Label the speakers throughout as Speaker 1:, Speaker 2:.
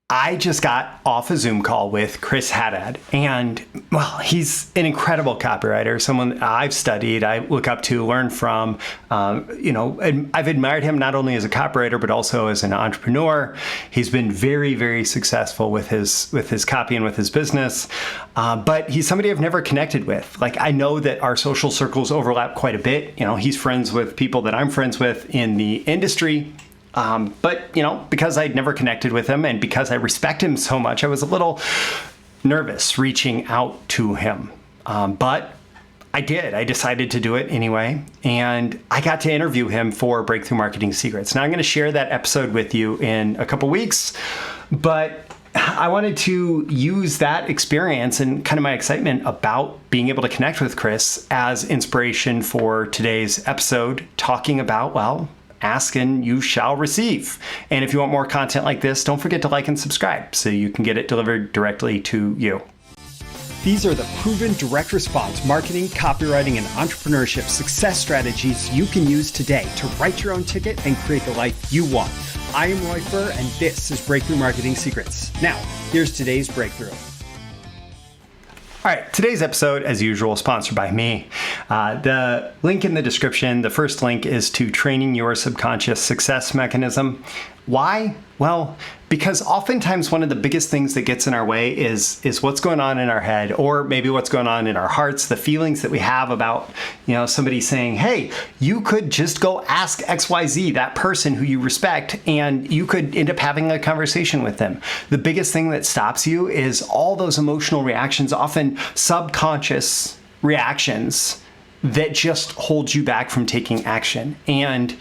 Speaker 1: I just got off a Zoom call with Chris Haddad, and well, he's an incredible copywriter, someone I've studied, I look up to, learn from, and I've admired him not only as a copywriter, but also as an entrepreneur. He's been very, very successful with his copy and with his business, but he's somebody I've never connected with. Like, I know that our social circles overlap quite a bit. He's friends with people that I'm friends with in the industry. But because I'd never connected with him and because I respect him so much, I was a little nervous reaching out to him. But I did. I decided to do it anyway. And I got to interview him for Breakthrough Marketing Secrets. Now, I'm going to share that episode with you in a couple weeks, but I wanted to use that experience and kind of my excitement about being able to connect with Chris as inspiration for today's episode, talking about, well, ask and you shall receive. And if you want more content like this, don't forget to like and subscribe so you can get it delivered directly to you. These are the proven direct response marketing, copywriting, and entrepreneurship success strategies you can use today to write your own ticket and create the life you want. I am Roy Furr, and this is Breakthrough Marketing Secrets. Now, here's today's breakthrough. All right, today's episode, as usual, sponsored by me. The link in the description, the first link is to Training Your Subconscious Success Mechanism. Why? Well, because oftentimes one of the biggest things that gets in our way is what's going on in our head, or maybe what's going on in our hearts, the feelings that we have about, somebody saying, hey, you could just go ask XYZ, that person who you respect, and you could end up having a conversation with them. The biggest thing that stops you is all those emotional reactions, often subconscious reactions that just hold you back from taking action. And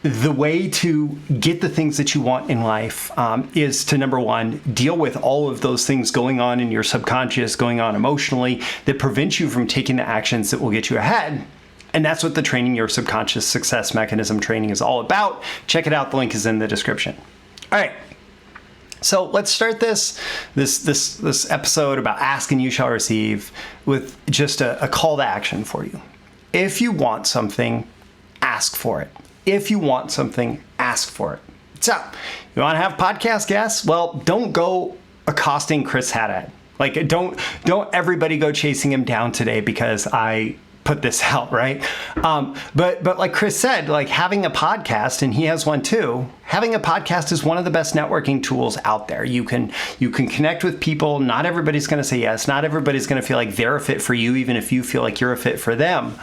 Speaker 1: the way to get the things that you want in life is to, number one, deal with all of those things going on in your subconscious, going on emotionally, that prevent you from taking the actions that will get you ahead. And that's what the Training Your Subconscious Success Mechanism training is all about. Check it out. The link is in the description. All right. So let's start this episode about ask and you shall receive with just a call to action for you. If you want something, ask for it. If you want something, ask for it. So, you want to have podcast guests? Well, don't go accosting Chris Haddad. Like, don't everybody go chasing him down today because I put this out, right? But like Chris said, like having a podcast, and he has one too, having a podcast is one of the best networking tools out there. You can connect with people. Not everybody's going to say yes. Not everybody's going to feel like they're a fit for you, even if you feel like you're a fit for them.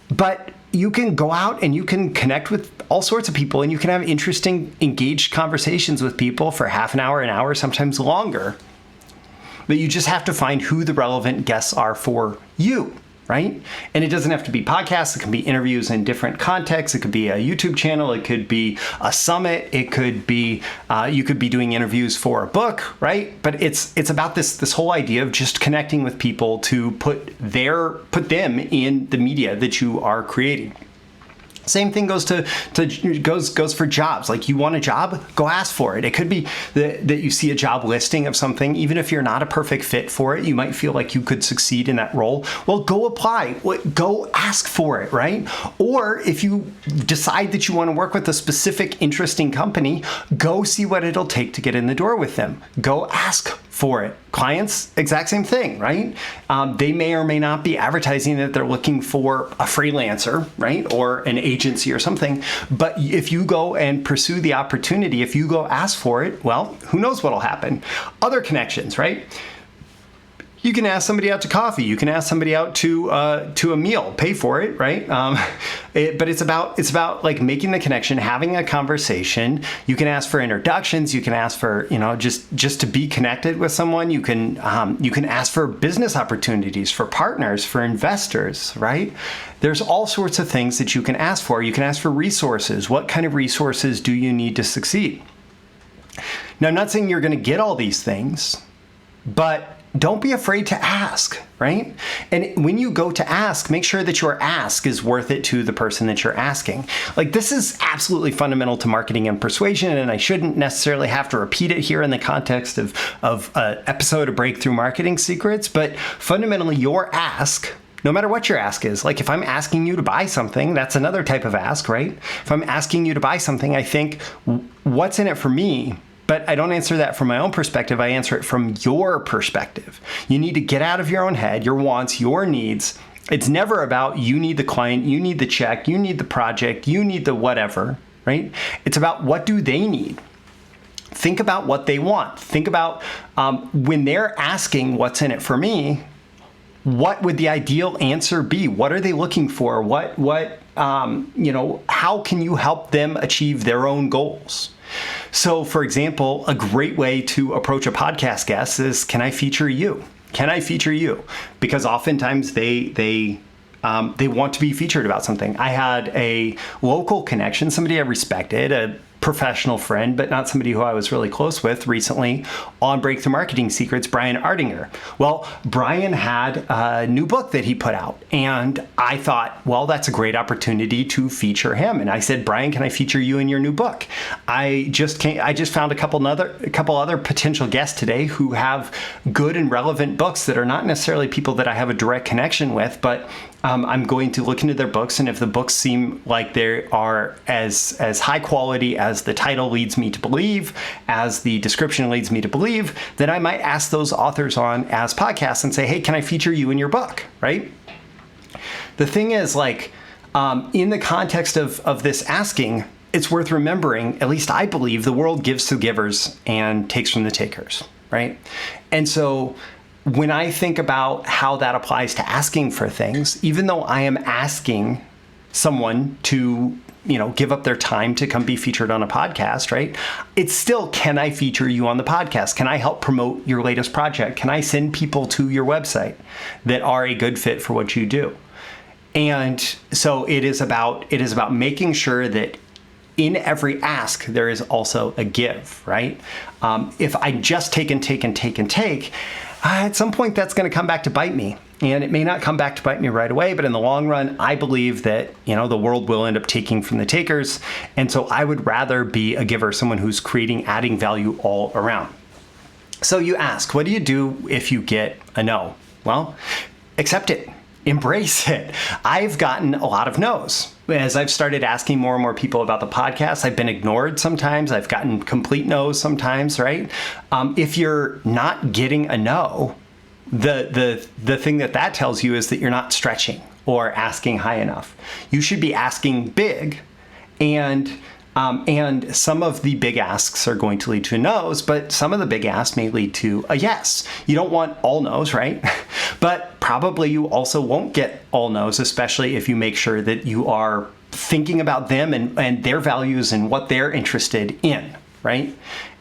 Speaker 1: But you can go out and you can connect with all sorts of people, and you can have interesting, engaged conversations with people for half an hour, sometimes longer. But you just have to find who the relevant guests are for you, right? And it doesn't have to be podcasts. It can be interviews in different contexts. It could be a YouTube channel. It could be a summit. It could be, you could be doing interviews for a book, right? But it's about this whole idea of just connecting with people to put them in the media that you are creating. Same thing goes goes for jobs. Like, you want a job, go ask for it. It could be that you see a job listing of something, even if you're not a perfect fit for it, you might feel like you could succeed in that role. Well, go apply, go ask for it, right? Or if you decide that you want to work with a specific interesting company, go see what it'll take to get in the door with them. Go ask for it. Clients, exact same thing, right? They may or may not be advertising that they're looking for a freelancer, right? Or an agency or something. But if you go and pursue the opportunity, if you go ask for it, well, who knows what'll happen? Other connections, right? You can ask somebody out to coffee. You can ask somebody out to a meal, pay for it, right? But it's about like making the connection, having a conversation. You can ask for introductions. You can ask for, just to be connected with someone. You can ask for business opportunities, for partners, for investors, right? There's all sorts of things that you can ask for. You can ask for resources. What kind of resources do you need to succeed? Now, I'm not saying you're going to get all these things, but don't be afraid to ask, right? And when you go to ask, make sure that your ask is worth it to the person that you're asking. Like, this is absolutely fundamental to marketing and persuasion, and I shouldn't necessarily have to repeat it here in the context of an episode of Breakthrough Marketing Secrets, but fundamentally your ask, no matter what your ask is, like if I'm asking you to buy something, that's another type of ask, right? If I'm asking you to buy something, I think, what's in it for me? But I don't answer that from my own perspective. I answer it from your perspective. You need to get out of your own head, your wants, your needs. It's never about you need the client, you need the check, you need the project, you need the whatever, right? It's about what do they need? Think about what they want. Think about when they're asking what's in it for me, what would the ideal answer be? What are they looking for? How can you help them achieve their own goals? So, for example, a great way to approach a podcast guest is, can I feature you? Can I feature you? Because oftentimes they want to be featured about something. I had a local connection, somebody I respected, a professional friend, but not somebody who I was really close with recently on Breakthrough Marketing Secrets, Brian Ardinger. Well, Brian had a new book that he put out, and I thought, well, that's a great opportunity to feature him. And I said, Brian, can I feature you in your new book? I just found a couple other potential guests today who have good and relevant books that are not necessarily people that I have a direct connection with, but I'm going to look into their books, and if the books seem like they are as high quality as the title leads me to believe, as the description leads me to believe, then I might ask those authors on as podcasts and say, hey, can I feature you in your book, right? The thing is, in the context of this asking, it's worth remembering, at least I believe, the world gives to givers and takes from the takers, right? And so when I think about how that applies to asking for things, even though I am asking someone to, give up their time to come be featured on a podcast, right? It's still, can I feature you on the podcast? Can I help promote your latest project? Can I send people to your website that are a good fit for what you do? And so it is about making sure that in every ask, there is also a give, right? If I just take, at some point that's going to come back to bite me. And it may not come back to bite me right away, but in the long run, I believe that, the world will end up taking from the takers. And so I would rather be a giver, someone who's adding value all around. So you ask, what do you do if you get a no? Well, accept it. Embrace it. I've gotten a lot of no's. As I've started asking more and more people about the podcast, I've been ignored sometimes. I've gotten complete no's sometimes, right? If you're not getting a no, the thing that tells you is that you're not stretching or asking high enough. You should be asking big, and some of the big asks are going to lead to no's, but some of the big asks may lead to a yes. You don't want all no's, right? But probably you also won't get all no's, especially if you make sure that you are thinking about them and their values and what they're interested in, right?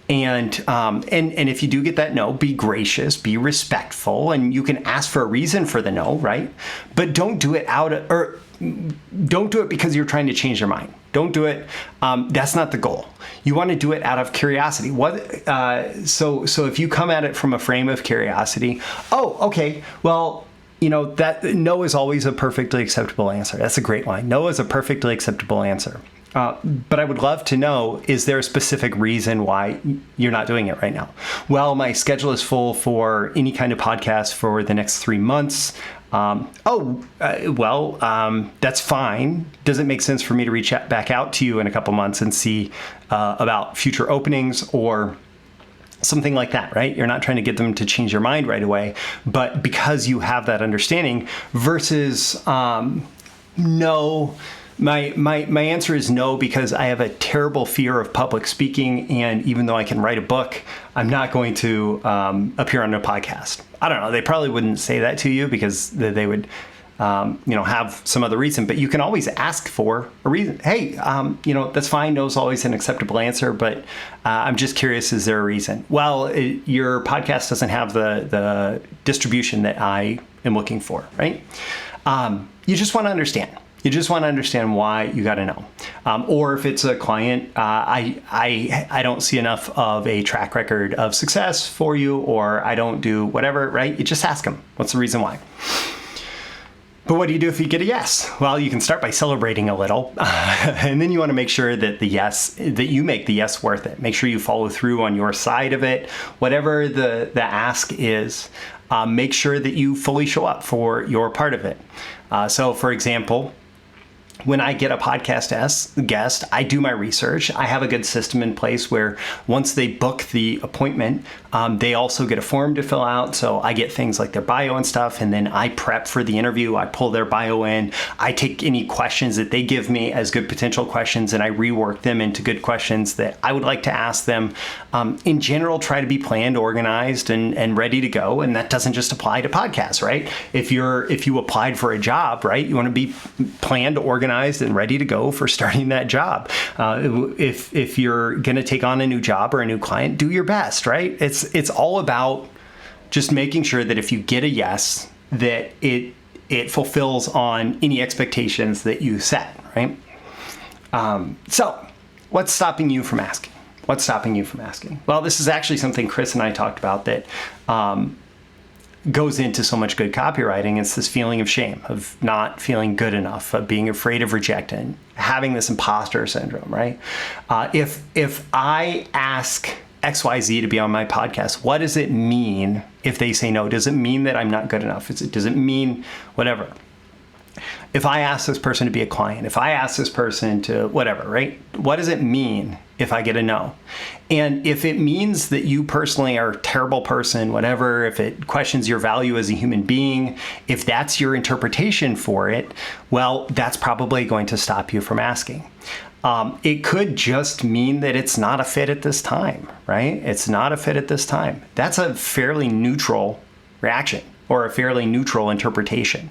Speaker 1: And if you do get that no, be gracious, be respectful, and you can ask for a reason for the no, right? But don't do it don't do it because you're trying to change their mind. Don't do it. That's not the goal. You want to do it out of curiosity. So if you come at it from a frame of curiosity, oh, okay, well, that no is always a perfectly acceptable answer. That's a great line. No is a perfectly acceptable answer. But I would love to know, is there a specific reason why you're not doing it right now? Well, my schedule is full for any kind of podcast for the next 3 months. That's fine. Does it make sense for me to reach back out to you in a couple months and see about future openings or something like that, right? You're not trying to get them to change your mind right away, but because you have that understanding versus no. My answer is no, because I have a terrible fear of public speaking, and even though I can write a book, I'm not going to appear on a podcast. I don't know. They probably wouldn't say that to you because they would, have some other reason. But you can always ask for a reason. Hey, that's fine. No is always an acceptable answer, but I'm just curious. Is there a reason? Well, your podcast doesn't have the distribution that I am looking for, right? You just want to understand. You just want to understand why you got to know. Or if it's a client, I don't see enough of a track record of success for you, or I don't do whatever, right? You just ask them, what's the reason why? But what do you do if you get a yes? Well, you can start by celebrating a little, and then you want to make sure that that you make the yes worth it. Make sure you follow through on your side of it. Whatever the ask is, make sure that you fully show up for your part of it. So for example, when I get a podcast guest, I do my research. I have a good system in place where once they book the appointment, they also get a form to fill out. So I get things like their bio and stuff, and then I prep for the interview. I pull their bio in. I take any questions that they give me as good potential questions, and I rework them into good questions that I would like to ask them. In general, try to be planned, organized, and ready to go. And that doesn't just apply to podcasts, right? If you applied for a job, right, you want to be planned, organized, and ready to go for starting that job. If you're going to take on a new job or a new client, do your best, right? It's all about just making sure that if you get a yes, that it fulfills on any expectations that you set, right? So what's stopping you from asking? What's stopping you from asking? Well, this is actually something Chris and I talked about that goes into so much good copywriting. It's this feeling of shame, of not feeling good enough, of being afraid of rejection, having this imposter syndrome, right? If I ask XYZ to be on my podcast, what does it mean if they say no? Does it mean that I'm not good enough? Does it mean whatever? If I ask this person to be a client, if I ask this person to whatever, right? What does it mean if I get a no? And if it means that you personally are a terrible person, whatever, if it questions your value as a human being, if that's your interpretation for it, well, that's probably going to stop you from asking. It could just mean that it's not a fit at this time, right? It's not a fit at this time. That's a fairly neutral reaction, or a fairly neutral interpretation.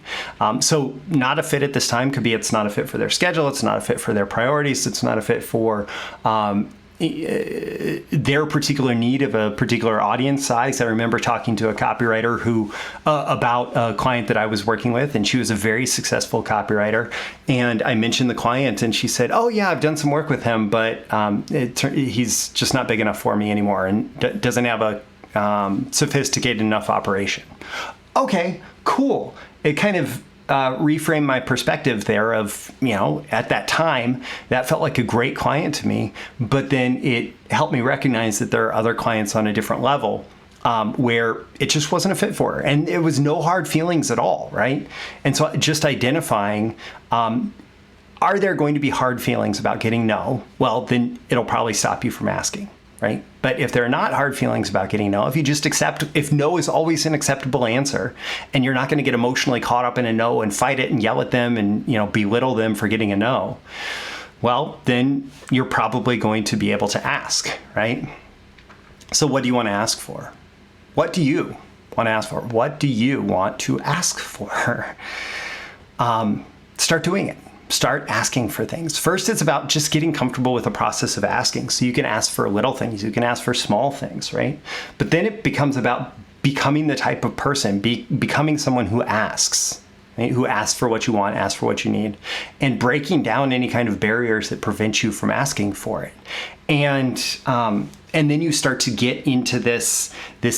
Speaker 1: So not a fit at this time could be it's not a fit for their schedule, it's not a fit for their priorities, it's not a fit for their particular need of a particular audience size. I remember talking to a copywriter who about a client that I was working with, and she was a very successful copywriter. And I mentioned the client, and she said, "Oh yeah, I've done some work with him, but he's just not big enough for me anymore, and doesn't have a sophisticated enough operation." Okay, cool. It kind of reframed my perspective there of, at that time, that felt like a great client to me, but then it helped me recognize that there are other clients on a different level where it just wasn't a fit for her. And it was no hard feelings at all, right? And so just identifying, are there going to be hard feelings about getting no? Well, then it'll probably stop you from asking. Right? But if there are not hard feelings about getting no, if you just accept, if no is always an acceptable answer, and you're not going to get emotionally caught up in a no and fight it and yell at them and, belittle them for getting a no, well, then you're probably going to be able to ask, right? So what do you want to ask for? What do you want to ask for? What do you want to ask for? Start doing it. Start asking for things. First, it's about just getting comfortable with the process of asking. So you can ask for little things, you can ask for small things, right? But then it becomes about becoming the type of person, becoming someone who asks, right? Who asks for what you want, asks for what you need, and breaking down any kind of barriers that prevent you from asking for it. And then you start to get into this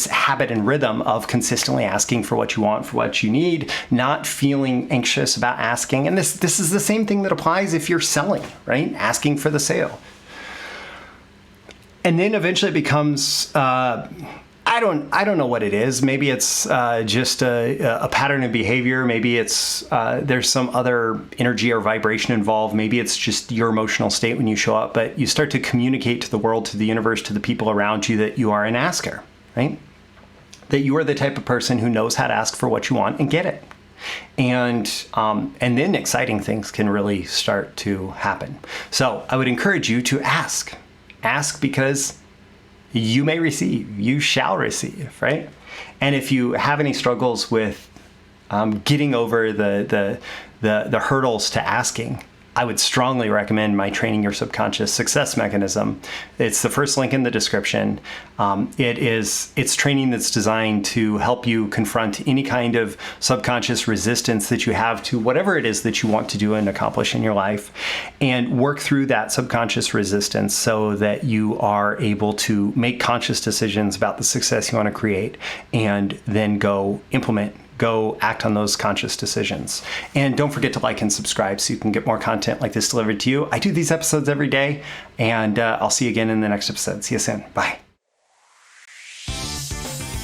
Speaker 1: habit and rhythm of consistently asking for what you want, for what you need, not feeling anxious about asking. And this is the same thing that applies if you're selling, right? Asking for the sale. And then eventually it becomes, I don't know what it is. Maybe it's just a pattern of behavior. Maybe it's there's some other energy or vibration involved. Maybe it's just your emotional state when you show up. But you start to communicate to the world, to the universe, to the people around you that you are an asker, right? That you are the type of person who knows how to ask for what you want and get it. And then exciting things can really start to happen. So I would encourage you to ask. Ask because you may receive, you shall receive, right? And if you have any struggles with getting over the hurdles to asking, I would strongly recommend my Training Your Subconscious Success Mechanism. It's the first link in the description. It's training that's designed to help you confront any kind of subconscious resistance that you have to whatever it is that you want to do and accomplish in your life, and work through that subconscious resistance so that you are able to make conscious decisions about the success you want to create, and then go act on those conscious decisions. And don't forget to like and subscribe so you can get more content like this delivered to you. I do these episodes every day, and I'll see you again in the next episode. See you soon. Bye.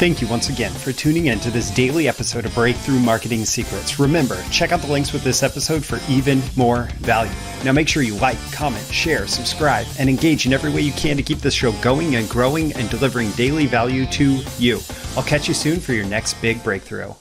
Speaker 1: Thank you once again for tuning in to this daily episode of Breakthrough Marketing Secrets. Remember, check out the links with this episode for even more value. Now make sure you like, comment, share, subscribe, and engage in every way you can to keep this show going and growing and delivering daily value to you. I'll catch you soon for your next big breakthrough.